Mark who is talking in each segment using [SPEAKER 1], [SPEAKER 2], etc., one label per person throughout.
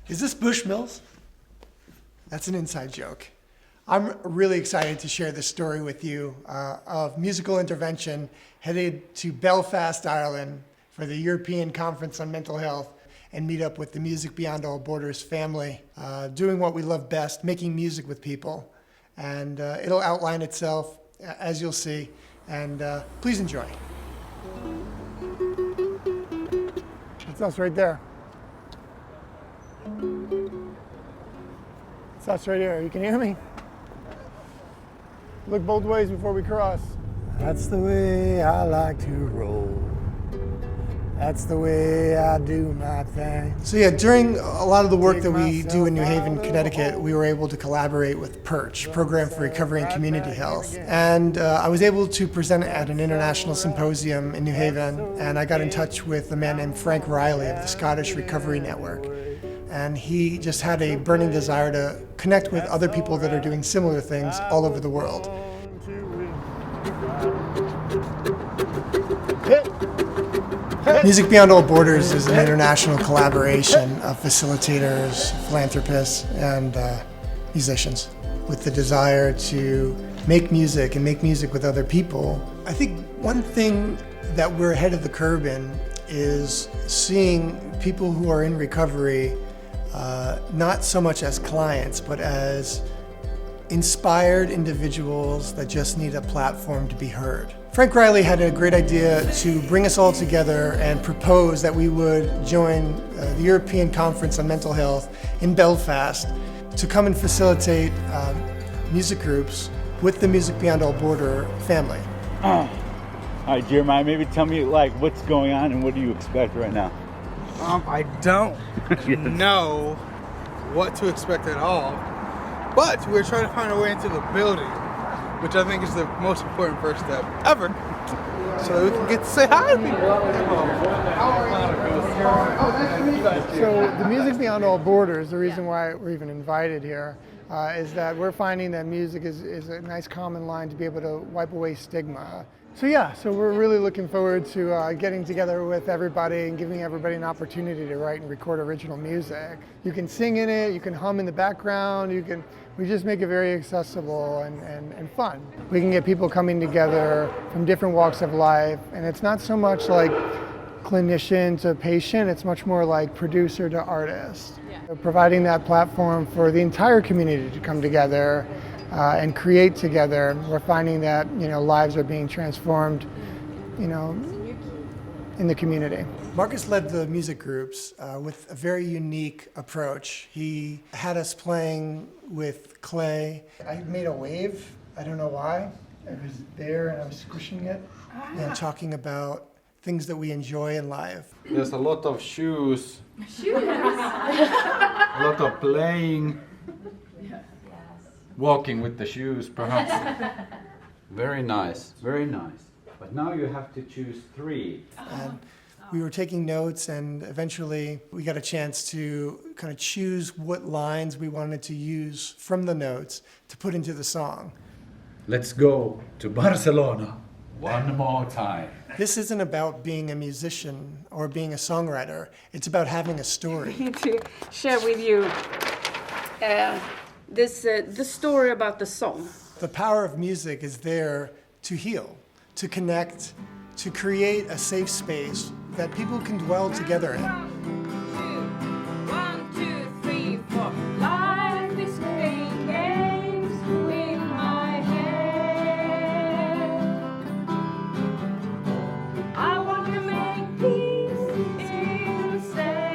[SPEAKER 1] Is this Bushmills? That's an inside joke. I'm really excited to share this story with you of musical intervention headed to Belfast, Ireland for the European Conference on Mental Health and meet up with the Music Beyond All Borders family, doing what we love best, making music with people. And it'll outline itself, as you'll see, and please enjoy. That's us right there. It's us right here. You can hear me? Look both ways before we cross. That's the way I like to roll. That's the way I do my thing. So yeah, during a lot of the work that we do in New Haven, Connecticut, we were able to collaborate with PERCH, Program for Recovery and Community Health. And I was able to present at an international symposium in New Haven, and I got in touch with a man named Frank Riley of the Scottish Recovery Network. And he just had a burning desire to connect with other people that are doing similar things all over the world. Music Beyond All Borders is an international collaboration of facilitators, philanthropists, and musicians with the desire to make music and make music with other people. I think one thing that we're ahead of the curve in is seeing people who are in recovery not so much as clients, but as inspired individuals that just need a platform to be heard. Frank Riley had a great idea to bring us all together and propose that we would join the European Conference on Mental Health in Belfast to come and facilitate music groups with the Music Beyond All Border family.
[SPEAKER 2] All right, Jeremiah, maybe tell me what's going on and what do you expect right now?
[SPEAKER 3] I don't know what to expect at all, but we're trying to find our way into the building, which I think is the most important first step ever, so that we can get to say hi to people.
[SPEAKER 1] So the Music Beyond All Borders, the reason why we're even invited here, is that we're finding that music is a nice common line to be able to wipe away stigma. So we're really looking forward to getting together with everybody and giving everybody an opportunity to write and record original music. You can sing in it, you can hum in the background, we just make it very accessible and fun. We can get people coming together from different walks of life, and it's not so much like clinician to patient, it's much more like producer to artist. So providing that platform for the entire community to come together and create together. We're finding that lives are being transformed in the community. Marcus led the music groups with a very unique approach. He had us playing with clay. I made a wave, I don't know why. It was there and I was squishing it and talking about things that we enjoy in life.
[SPEAKER 4] There's a lot of shoes. A lot of playing. Walking with the shoes, perhaps. Very nice, very nice. But now you have to choose 3.
[SPEAKER 1] And we were taking notes, and eventually we got a chance to kind of choose what lines we wanted to use from the notes to put into the song.
[SPEAKER 4] Let's go to Barcelona one more time.
[SPEAKER 1] This isn't about being a musician or being a songwriter. It's about having a story.
[SPEAKER 5] To share with you the story about the song.
[SPEAKER 1] The power of music is there to heal, to connect, to create a safe space that people can dwell together in.
[SPEAKER 5] 1, 2, 3, 4. Life is playing games in my head. I want to make peace instead.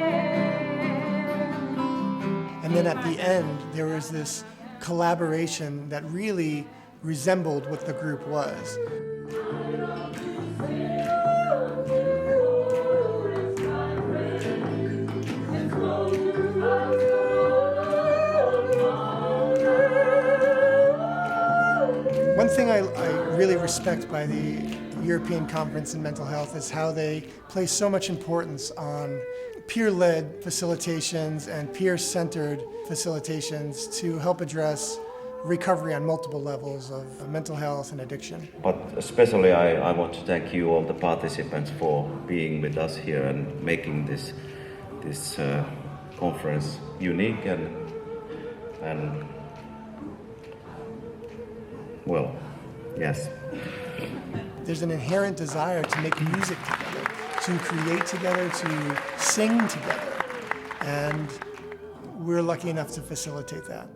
[SPEAKER 1] And then at the end, there was this collaboration that really resembled what the group was. One thing I really respect by the European Conference in Mental Health is how they place so much importance on peer-led facilitations and peer-centered facilitations to help address recovery on multiple levels of mental health and addiction.
[SPEAKER 6] But especially I want to thank you, all the participants, for being with us here and making this conference unique and well, yes.
[SPEAKER 1] There's an inherent desire to make music together, to create together, to sing together. And we're lucky enough to facilitate that.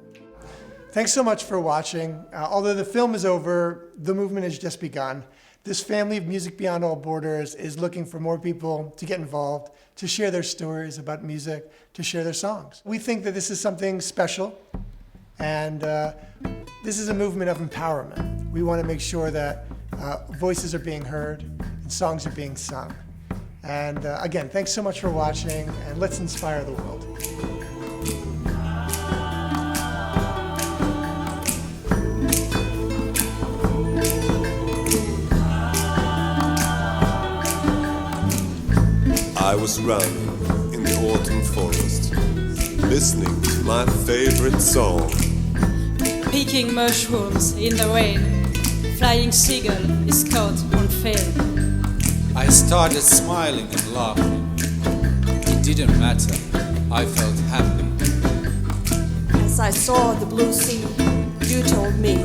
[SPEAKER 1] Thanks so much for watching. Although the film is over, the movement has just begun. This family of Music Beyond All Borders is looking for more people to get involved, to share their stories about music, to share their songs. We think that this is something special, and this is a movement of empowerment. We want to make sure that voices are being heard and songs are being sung. And again, thanks so much for watching, and let's inspire the world.
[SPEAKER 7] I was running in the autumn forest, listening to my favorite song.
[SPEAKER 8] Picking mushrooms in the rain, flying seagull is caught on film.
[SPEAKER 9] I started smiling and laughing. It didn't matter, I felt happy.
[SPEAKER 10] As I saw the blue sea, you told me